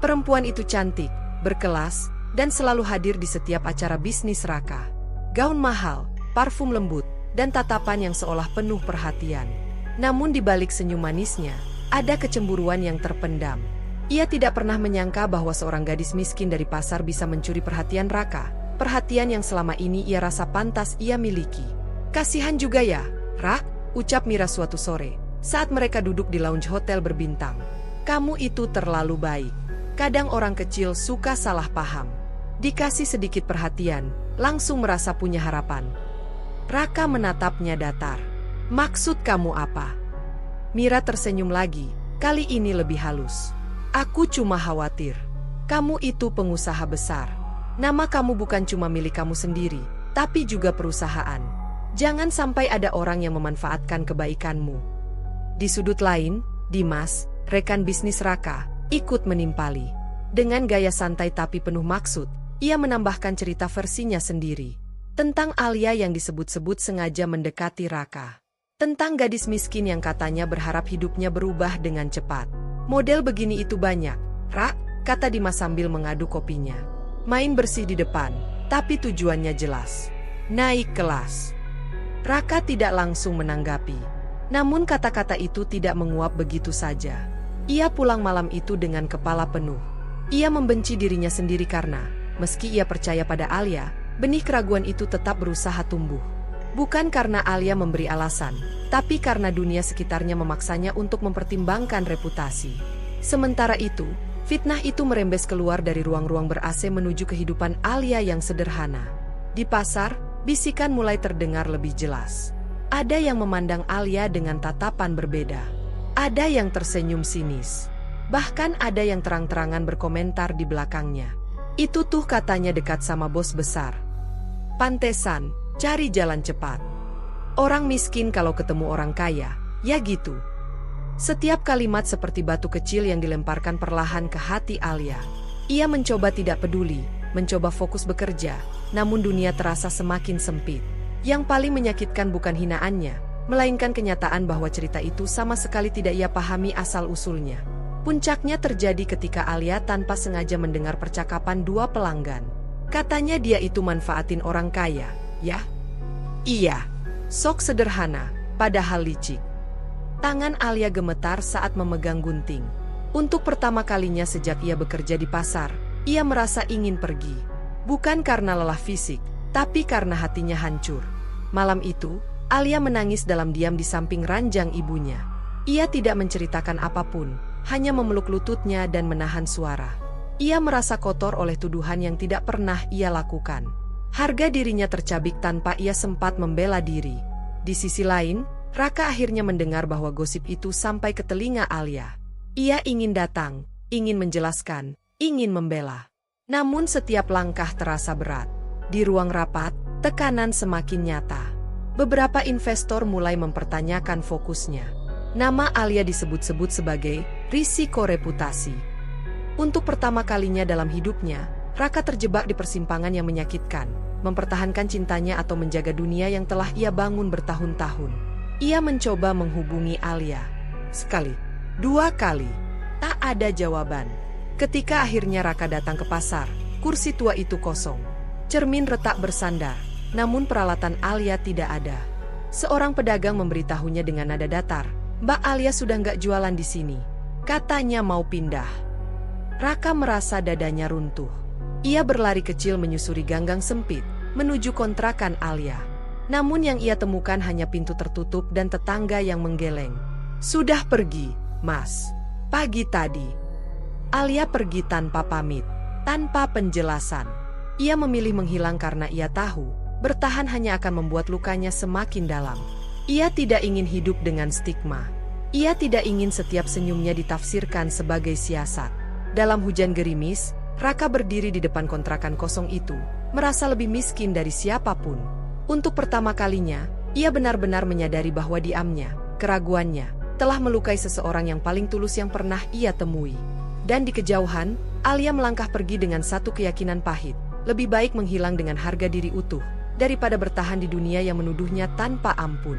Perempuan itu cantik, berkelas, dan selalu hadir di setiap acara bisnis Raka. Gaun mahal, parfum lembut, dan tatapan yang seolah penuh perhatian. Namun di balik senyum manisnya, ada kecemburuan yang terpendam. Ia tidak pernah menyangka bahwa seorang gadis miskin dari pasar bisa mencuri perhatian Raka, perhatian yang selama ini ia rasa pantas ia miliki. Kasihan juga ya, Rak, ucap Mira suatu sore, saat mereka duduk di lounge hotel berbintang. Kamu itu terlalu baik. Kadang orang kecil suka salah paham. Dikasih sedikit perhatian, langsung merasa punya harapan. Raka menatapnya datar. Maksud kamu apa? Mira tersenyum lagi, kali ini lebih halus. Aku cuma khawatir. Kamu itu pengusaha besar. Nama kamu bukan cuma milik kamu sendiri, tapi juga perusahaan. Jangan sampai ada orang yang memanfaatkan kebaikanmu. Di sudut lain, Dimas, rekan bisnis Raka, ikut menimpali. Dengan gaya santai tapi penuh maksud, ia menambahkan cerita versinya sendiri. Tentang Alia yang disebut-sebut sengaja mendekati Raka. Tentang gadis miskin yang katanya berharap hidupnya berubah dengan cepat. Model begini itu banyak, Rak, kata Dimas sambil mengaduk kopinya. Main bersih di depan, tapi tujuannya jelas. naik kelas. Raka tidak langsung menanggapi. Namun kata-kata itu tidak menguap begitu saja. Ia pulang malam itu dengan kepala penuh. Ia membenci dirinya sendiri karena, meski ia percaya pada Alia, benih keraguan itu tetap berusaha tumbuh. Bukan karena Alia memberi alasan, tapi karena dunia sekitarnya memaksanya untuk mempertimbangkan reputasi. Sementara itu, fitnah itu merembes keluar dari ruang-ruang ber-AC menuju kehidupan Alia yang sederhana. Di pasar, bisikan mulai terdengar lebih jelas. Ada yang memandang Alia dengan tatapan berbeda. Ada yang tersenyum sinis. Bahkan ada yang terang-terangan berkomentar di belakangnya. Itu tuh katanya dekat sama bos besar. Pantesan, cari jalan cepat. Orang miskin kalau ketemu orang kaya, ya gitu. Setiap kalimat seperti batu kecil yang dilemparkan perlahan ke hati Alia. Ia mencoba tidak peduli, mencoba fokus bekerja, namun dunia terasa semakin sempit. Yang paling menyakitkan bukan hinaannya, melainkan kenyataan bahwa cerita itu sama sekali tidak ia pahami asal-usulnya. Puncaknya terjadi ketika Alia tanpa sengaja mendengar percakapan dua pelanggan. Katanya dia itu manfaatin orang kaya, ya? Iya, sok sederhana, padahal licik. Tangan Alia gemetar saat memegang gunting. Untuk pertama kalinya sejak ia bekerja di pasar, ia merasa ingin pergi. Bukan karena lelah fisik, tapi karena hatinya hancur. Malam itu, Alia menangis dalam diam di samping ranjang ibunya. Ia tidak menceritakan apapun, hanya memeluk lututnya dan menahan suara. Ia merasa kotor oleh tuduhan yang tidak pernah ia lakukan. Harga dirinya tercabik tanpa ia sempat membela diri. Di sisi lain, Raka akhirnya mendengar bahwa gosip itu sampai ke telinga Alia. Ia ingin datang, ingin menjelaskan, ingin membela. Namun setiap langkah terasa berat. Di ruang rapat, tekanan semakin nyata. Beberapa investor mulai mempertanyakan fokusnya. Nama Alia disebut-sebut sebagai risiko reputasi. Untuk pertama kalinya dalam hidupnya, Raka terjebak di persimpangan yang menyakitkan, mempertahankan cintanya atau menjaga dunia yang telah ia bangun bertahun-tahun. Ia mencoba menghubungi Alia. Sekali, dua kali, tak ada jawaban. Ketika akhirnya Raka datang ke pasar, kursi tua itu kosong. Cermin retak bersandar, namun peralatan Alia tidak ada. Seorang pedagang memberitahunya dengan nada datar, "Mbak Alia sudah nggak jualan di sini. Katanya mau pindah." Raka merasa dadanya runtuh. Ia berlari kecil menyusuri ganggang sempit, menuju kontrakan Alia. Namun yang ia temukan hanya pintu tertutup dan tetangga yang menggeleng. "Sudah pergi, Mas. Pagi tadi." Alia pergi tanpa pamit, tanpa penjelasan. Ia memilih menghilang karena ia tahu, bertahan hanya akan membuat lukanya semakin dalam. Ia tidak ingin hidup dengan stigma. Ia tidak ingin setiap senyumnya ditafsirkan sebagai siasat. Dalam hujan gerimis, Raka berdiri di depan kontrakan kosong itu, merasa lebih miskin dari siapapun. Untuk pertama kalinya, ia benar-benar menyadari bahwa diamnya, keraguannya, telah melukai seseorang yang paling tulus yang pernah ia temui. Dan di kejauhan, Alia melangkah pergi dengan satu keyakinan pahit, lebih baik menghilang dengan harga diri utuh, daripada bertahan di dunia yang menuduhnya tanpa ampun.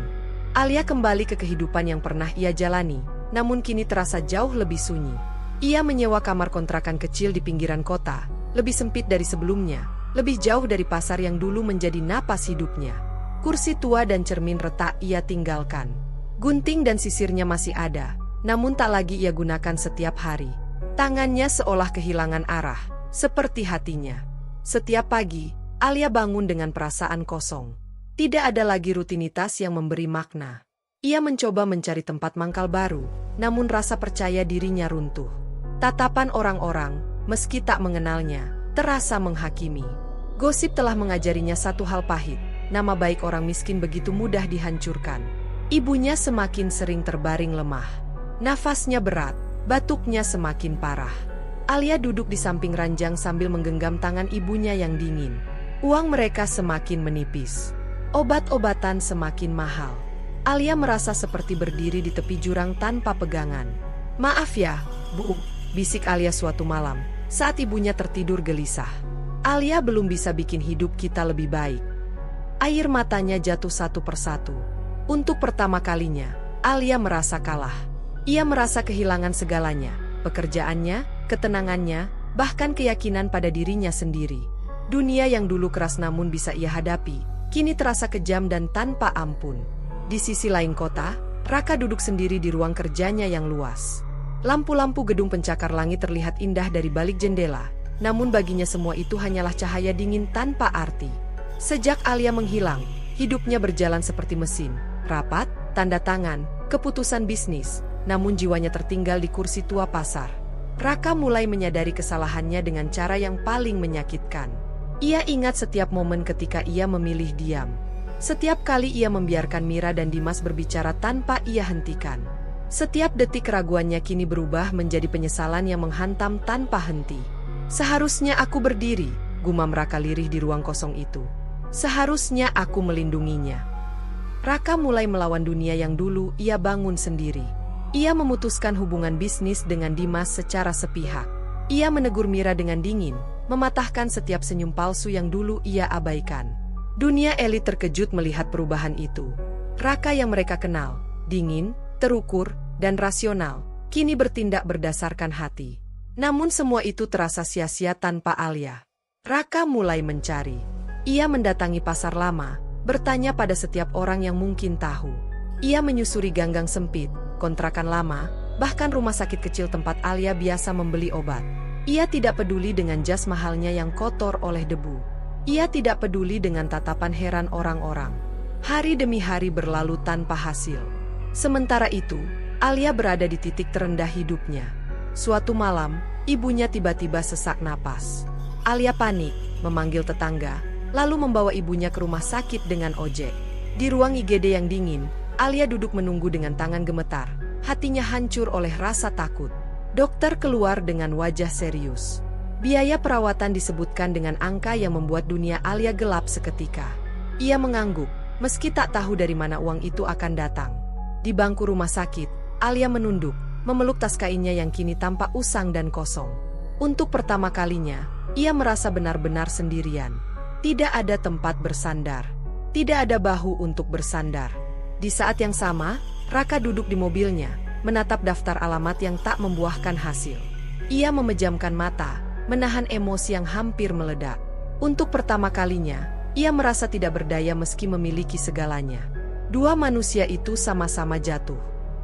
Alia kembali ke kehidupan yang pernah ia jalani, namun kini terasa jauh lebih sunyi. Ia menyewa kamar kontrakan kecil di pinggiran kota, lebih sempit dari sebelumnya, lebih jauh dari pasar yang dulu menjadi napas hidupnya. Kursi tua dan cermin retak ia tinggalkan. Gunting dan sisirnya masih ada, namun tak lagi ia gunakan setiap hari. Tangannya seolah kehilangan arah, seperti hatinya. Setiap pagi, Alia bangun dengan perasaan kosong. Tidak ada lagi rutinitas yang memberi makna. Ia mencoba mencari tempat mangkal baru, namun rasa percaya dirinya runtuh. Tatapan orang-orang, meski tak mengenalnya, terasa menghakimi. Gosip telah mengajarinya satu hal pahit, nama baik orang miskin begitu mudah dihancurkan. Ibunya semakin sering terbaring lemah. Nafasnya berat, batuknya semakin parah. Alia duduk di samping ranjang sambil menggenggam tangan ibunya yang dingin. Uang mereka semakin menipis. Obat-obatan semakin mahal. Alia merasa seperti berdiri di tepi jurang tanpa pegangan. "Maaf ya, Bu," bisik Alia suatu malam, saat ibunya tertidur gelisah. "Alia belum bisa bikin hidup kita lebih baik." Air matanya jatuh satu persatu. Untuk pertama kalinya, Alia merasa kalah. Ia merasa kehilangan segalanya, pekerjaannya, ketenangannya, bahkan keyakinan pada dirinya sendiri. Dunia yang dulu keras namun bisa ia hadapi, kini terasa kejam dan tanpa ampun. Di sisi lain kota, Raka duduk sendiri di ruang kerjanya yang luas. Lampu-lampu gedung pencakar langit terlihat indah dari balik jendela, namun baginya semua itu hanyalah cahaya dingin tanpa arti. Sejak Alia menghilang, hidupnya berjalan seperti mesin. Rapat, tanda tangan, keputusan bisnis, namun jiwanya tertinggal di kursi tua pasar. Raka mulai menyadari kesalahannya dengan cara yang paling menyakitkan. Ia ingat setiap momen ketika ia memilih diam. Setiap kali ia membiarkan Mira dan Dimas berbicara tanpa ia hentikan. Setiap detik keraguannya kini berubah menjadi penyesalan yang menghantam tanpa henti. Seharusnya aku berdiri, gumam Raka lirih di ruang kosong itu. Seharusnya aku melindunginya. Raka mulai melawan dunia yang dulu ia bangun sendiri. Ia memutuskan hubungan bisnis dengan Dimas secara sepihak. Ia menegur Mira dengan dingin, mematahkan setiap senyum palsu yang dulu ia abaikan. Dunia elit terkejut melihat perubahan itu. Raka yang mereka kenal, dingin, terukur, dan rasional, kini bertindak berdasarkan hati. Namun semua itu terasa sia-sia tanpa Alia. Raka mulai mencari. Ia mendatangi pasar lama, bertanya pada setiap orang yang mungkin tahu. Ia menyusuri ganggang sempit, kontrakan lama, bahkan rumah sakit kecil tempat Alia biasa membeli obat. Ia tidak peduli dengan jas mahalnya yang kotor oleh debu. Ia tidak peduli dengan tatapan heran orang-orang. Hari demi hari berlalu tanpa hasil. Sementara itu, Alia berada di titik terendah hidupnya. Suatu malam, ibunya tiba-tiba sesak napas. Alia panik, memanggil tetangga, lalu membawa ibunya ke rumah sakit dengan ojek. Di ruang IGD yang dingin, Alia duduk menunggu dengan tangan gemetar. Hatinya hancur oleh rasa takut. Dokter keluar dengan wajah serius. Biaya perawatan disebutkan dengan angka yang membuat dunia Alia gelap seketika. Ia mengangguk, meski tak tahu dari mana uang itu akan datang. Di bangku rumah sakit, Alia menunduk, memeluk tas kainnya yang kini tampak usang dan kosong. Untuk pertama kalinya, ia merasa benar-benar sendirian. Tidak ada tempat bersandar. Tidak ada bahu untuk bersandar. Di saat yang sama, Raka duduk di mobilnya, menatap daftar alamat yang tak membuahkan hasil. Ia memejamkan mata, menahan emosi yang hampir meledak. Untuk pertama kalinya, ia merasa tidak berdaya meski memiliki segalanya. Dua manusia itu sama-sama jatuh.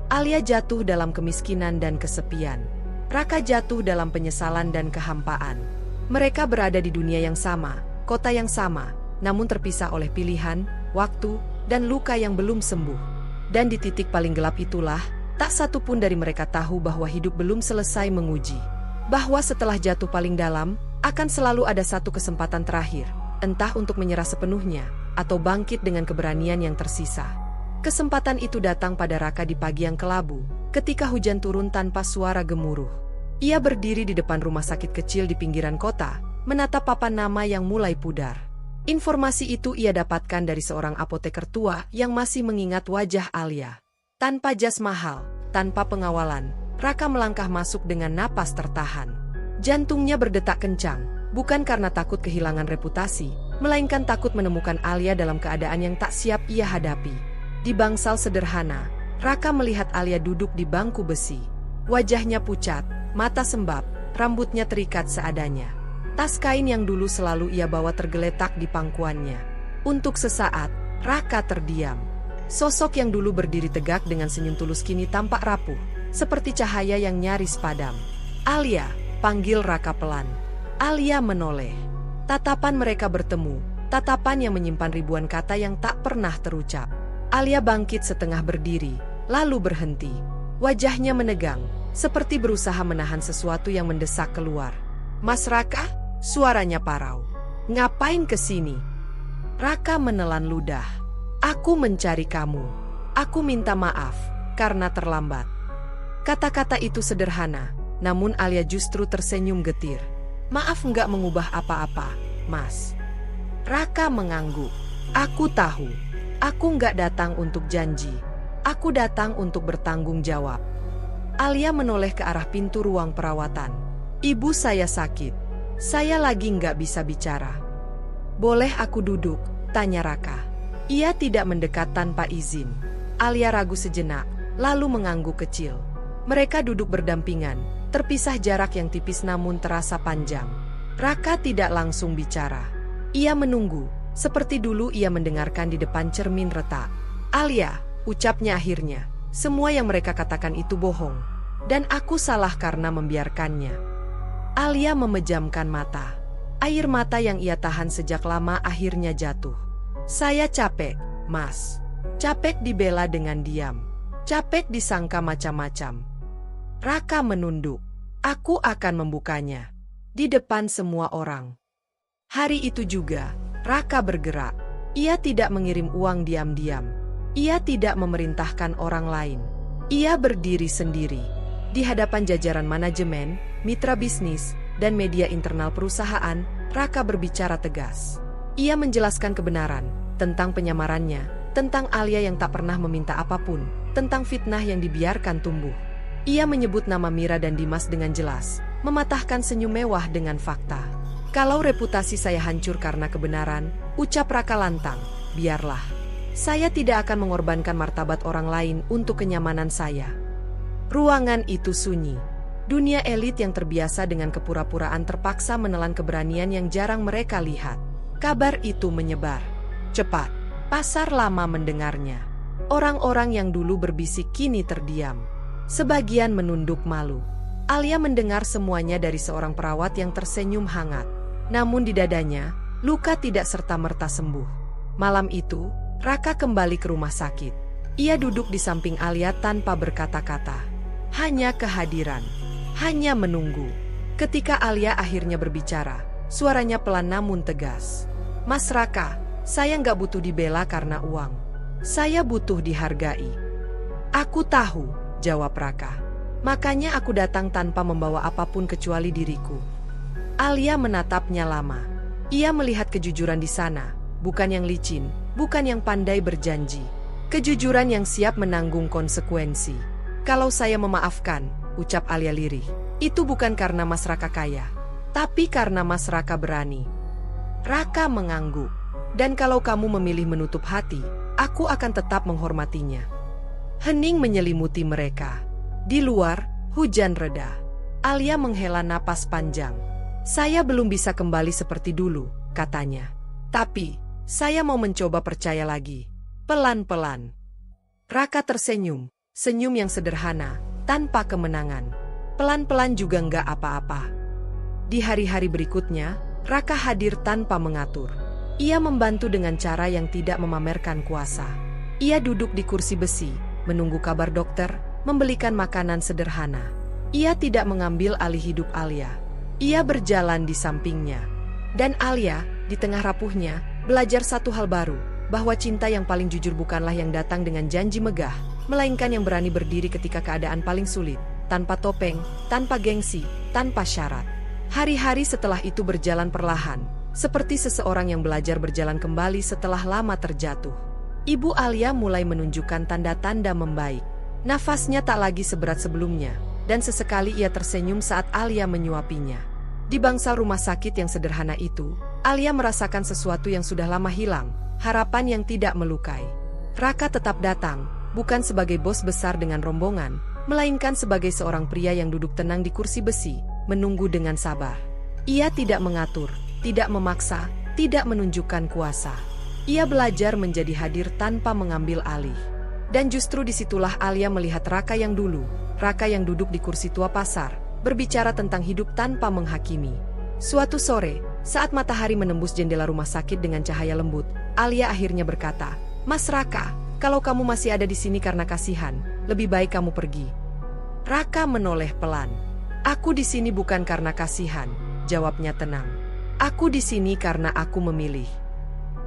Alia jatuh dalam kemiskinan dan kesepian. Raka jatuh dalam penyesalan dan kehampaan. Mereka berada di dunia yang sama, kota yang sama, namun terpisah oleh pilihan, waktu, dan luka yang belum sembuh. Dan di titik paling gelap itulah, tak satu pun dari mereka tahu bahwa hidup belum selesai menguji. Bahwa setelah jatuh paling dalam, akan selalu ada satu kesempatan terakhir, entah untuk menyerah sepenuhnya, atau bangkit dengan keberanian yang tersisa. Kesempatan itu datang pada Raka di pagi yang kelabu, ketika hujan turun tanpa suara gemuruh. Ia berdiri di depan rumah sakit kecil di pinggiran kota, menatap papan nama yang mulai pudar. Informasi itu ia dapatkan dari seorang apoteker tua yang masih mengingat wajah Alia. Tanpa jas mahal, tanpa pengawalan, Raka melangkah masuk dengan napas tertahan. Jantungnya berdetak kencang, bukan karena takut kehilangan reputasi, melainkan takut menemukan Alia dalam keadaan yang tak siap ia hadapi. Di bangsal sederhana, Raka melihat Alia duduk di bangku besi. Wajahnya pucat, mata sembab, rambutnya terikat seadanya. Tas kain yang dulu selalu ia bawa tergeletak di pangkuannya. Untuk sesaat, Raka terdiam. Sosok yang dulu berdiri tegak dengan senyum tulus kini tampak rapuh, seperti cahaya yang nyaris padam. "Alia," panggil Raka pelan. Alia menoleh. Tatapan mereka bertemu, tatapan yang menyimpan ribuan kata yang tak pernah terucap. Alia bangkit setengah berdiri, lalu berhenti. Wajahnya menegang, seperti berusaha menahan sesuatu yang mendesak keluar. "Mas Raka?" Suaranya parau. "Ngapain kesini?" Raka menelan ludah. "Aku mencari kamu. Aku minta maaf, karena terlambat." Kata-kata itu sederhana, namun Alia justru tersenyum getir. "Maaf nggak mengubah apa-apa, Mas." Raka mengangguk. "Aku tahu. Aku nggak datang untuk janji. Aku datang untuk bertanggung jawab." Alia menoleh ke arah pintu ruang perawatan. "Ibu saya sakit. Saya lagi nggak bisa bicara." "Boleh aku duduk?" tanya Raka. Ia tidak mendekat tanpa izin. Alia ragu sejenak, lalu mengangguk kecil. Mereka duduk berdampingan, terpisah jarak yang tipis namun terasa panjang. Raka tidak langsung bicara. Ia menunggu, Seperti dulu ia mendengarkan di depan cermin retak. "Alia," ucapnya akhirnya, "semua yang mereka katakan itu bohong. Dan aku salah karena membiarkannya." Alia memejamkan mata. Air mata yang ia tahan sejak lama akhirnya jatuh. "Saya capek, Mas. Capek dibela dengan diam. Capek disangka macam-macam." Raka menunduk. "Aku akan membukanya. Di depan semua orang." Hari itu juga, Raka bergerak. Ia tidak mengirim uang diam-diam. Ia tidak memerintahkan orang lain. Ia berdiri sendiri. Di hadapan jajaran manajemen, mitra bisnis, dan media internal perusahaan, Raka berbicara tegas. Ia menjelaskan kebenaran tentang penyamarannya, tentang Alia yang tak pernah meminta apapun, tentang fitnah yang dibiarkan tumbuh. Ia menyebut nama Mira dan Dimas dengan jelas, mematahkan senyum mewah dengan fakta. "Kalau reputasi saya hancur karena kebenaran," ucap Raka lantang, "biarlah. Saya tidak akan mengorbankan martabat orang lain untuk kenyamanan saya." Ruangan itu sunyi. Dunia elit yang terbiasa dengan kepura-puraan terpaksa menelan keberanian yang jarang mereka lihat. Kabar itu menyebar cepat. Pasar lama mendengarnya. Orang-orang yang dulu berbisik kini terdiam. Sebagian menunduk malu. Alia mendengar semuanya dari seorang perawat yang tersenyum hangat. Namun di dadanya, luka tidak serta-merta sembuh. Malam itu, Raka kembali ke rumah sakit. Ia duduk di samping Alia tanpa berkata-kata. Hanya kehadiran. Hanya menunggu. Ketika Alia akhirnya berbicara, suaranya pelan namun tegas. "Mas Raka, saya nggak butuh dibela karena uang. Saya butuh dihargai." "Aku tahu," jawab Raka. "Makanya aku datang tanpa membawa apapun kecuali diriku." Alia menatapnya lama. Ia melihat kejujuran di sana, bukan yang licin, bukan yang pandai berjanji. Kejujuran yang siap menanggung konsekuensi. "Kalau saya memaafkan," ucap Alia lirih, "itu bukan karena Mas Raka kaya, tapi karena Mas Raka berani." Raka mengangguk. "Dan kalau kamu memilih menutup hati, aku akan tetap menghormatinya." Hening menyelimuti mereka. Di luar, hujan reda. Alia menghela napas panjang. "Saya belum bisa kembali seperti dulu," katanya. "Tapi, saya mau mencoba percaya lagi. Pelan-pelan." Raka tersenyum, senyum yang sederhana, tanpa kemenangan. Pelan-pelan juga nggak apa-apa. Di hari-hari berikutnya, Raka hadir tanpa mengatur. Ia membantu dengan cara yang tidak memamerkan kuasa. Ia duduk di kursi besi, menunggu kabar dokter, membelikan makanan sederhana. Ia tidak mengambil alih hidup Alia. Ia berjalan di sampingnya. Dan Alia, di tengah rapuhnya, belajar satu hal baru, bahwa cinta yang paling jujur bukanlah yang datang dengan janji megah, melainkan yang berani berdiri ketika keadaan paling sulit, tanpa topeng, tanpa gengsi, tanpa syarat. Hari-hari setelah itu berjalan perlahan, seperti seseorang yang belajar berjalan kembali setelah lama terjatuh. Ibu Alia mulai menunjukkan tanda-tanda membaik. Nafasnya tak lagi seberat sebelumnya, dan sesekali ia tersenyum saat Alia menyuapinya. Di bangsal rumah sakit yang sederhana itu, Alia merasakan sesuatu yang sudah lama hilang, harapan yang tidak melukai. Raka tetap datang, bukan sebagai bos besar dengan rombongan, melainkan sebagai seorang pria yang duduk tenang di kursi besi, menunggu dengan sabar. Ia tidak mengatur, tidak memaksa, tidak menunjukkan kuasa. Ia belajar menjadi hadir tanpa mengambil alih. Dan justru disitulah Alia melihat Raka yang dulu, Raka yang duduk di kursi tua pasar, berbicara tentang hidup tanpa menghakimi. Suatu sore, saat matahari menembus jendela rumah sakit dengan cahaya lembut, Alia akhirnya berkata, "Mas Raka, kalau kamu masih ada di sini karena kasihan, lebih baik kamu pergi." Raka menoleh pelan. "Aku di sini bukan karena kasihan," jawabnya tenang. "Aku di sini karena aku memilih."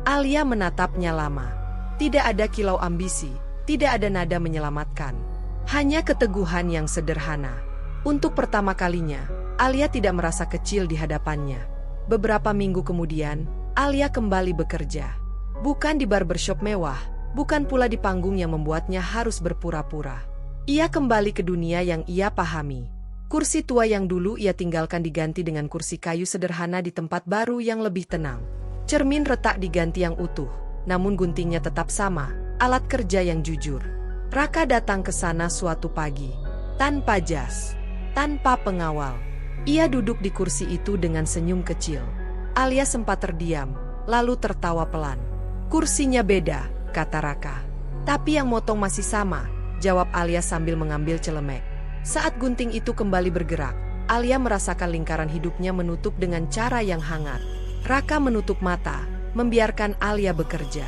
Alia menatapnya lama. Tidak ada kilau ambisi, tidak ada nada menyelamatkan. Hanya keteguhan yang sederhana. Untuk pertama kalinya, Alia tidak merasa kecil di hadapannya. Beberapa minggu kemudian, Alia kembali bekerja. Bukan di barbershop mewah, bukan pula di panggung yang membuatnya harus berpura-pura. Ia kembali ke dunia yang ia pahami. Kursi tua yang dulu ia tinggalkan diganti dengan kursi kayu sederhana di tempat baru yang lebih tenang. Cermin retak diganti yang utuh, namun guntingnya tetap sama, alat kerja yang jujur. Raka datang ke sana suatu pagi, tanpa jas, tanpa pengawal. Ia duduk di kursi itu dengan senyum kecil. Alia sempat terdiam. lalu tertawa pelan. "Kursinya beda," kata Raka. "Tapi yang motong masih sama," jawab Alia sambil mengambil celemek. Saat gunting itu kembali bergerak, Alia merasakan lingkaran hidupnya menutup dengan cara yang hangat. Raka menutup mata, membiarkan Alia bekerja.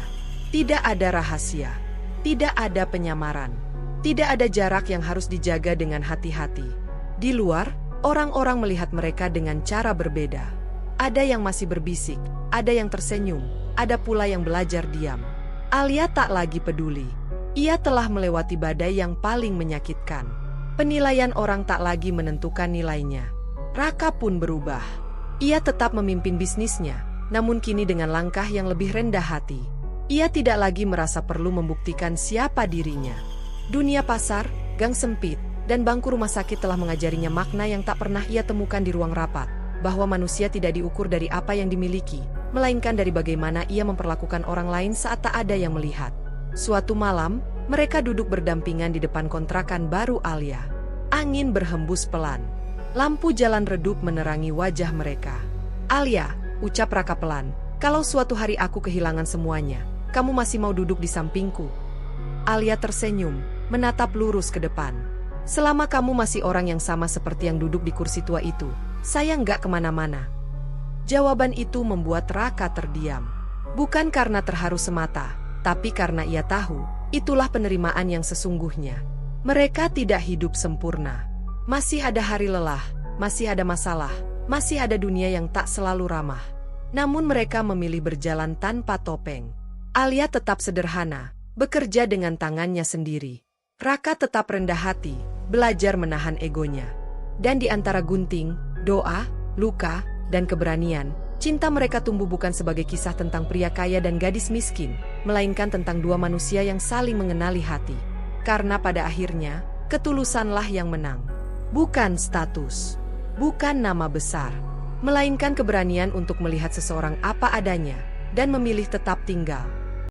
Tidak ada rahasia, tidak ada penyamaran, tidak ada jarak yang harus dijaga dengan hati-hati. Di luar, orang-orang melihat mereka dengan cara berbeda. Ada yang masih berbisik, ada yang tersenyum, ada pula yang belajar diam. Alia tak lagi peduli. Ia telah melewati badai yang paling menyakitkan. Penilaian orang tak lagi menentukan nilainya. Raka pun berubah. Ia tetap memimpin bisnisnya, namun kini dengan langkah yang lebih rendah hati. Ia tidak lagi merasa perlu membuktikan siapa dirinya. Dunia pasar, gang sempit, dan bangku rumah sakit telah mengajarinya makna yang tak pernah ia temukan di ruang rapat, bahwa manusia tidak diukur dari apa yang dimiliki, melainkan dari bagaimana ia memperlakukan orang lain saat tak ada yang melihat. Suatu malam, mereka duduk berdampingan di depan kontrakan baru Alia. Angin berhembus pelan. Lampu jalan redup menerangi wajah mereka. "Alia," ucap Raka pelan, "kalau suatu hari aku kehilangan semuanya, kamu masih mau duduk di sampingku?" Alia tersenyum, menatap lurus ke depan. "Selama kamu masih orang yang sama seperti yang duduk di kursi tua itu, saya nggak kemana-mana." Jawaban itu membuat Raka terdiam. Bukan karena terharu semata, tapi karena ia tahu, itulah penerimaan yang sesungguhnya. Mereka tidak hidup sempurna. Masih ada hari lelah, masih ada masalah, masih ada dunia yang tak selalu ramah. Namun mereka memilih berjalan tanpa topeng. Alia tetap sederhana, bekerja dengan tangannya sendiri. Raka tetap rendah hati, belajar menahan egonya. Dan di antara gunting, doa, luka, dan keberanian, cinta mereka tumbuh bukan sebagai kisah tentang pria kaya dan gadis miskin, melainkan tentang dua manusia yang saling mengenali hati. Karena pada akhirnya, ketulusanlah yang menang. Bukan status, bukan nama besar, melainkan keberanian untuk melihat seseorang apa adanya, dan memilih tetap tinggal.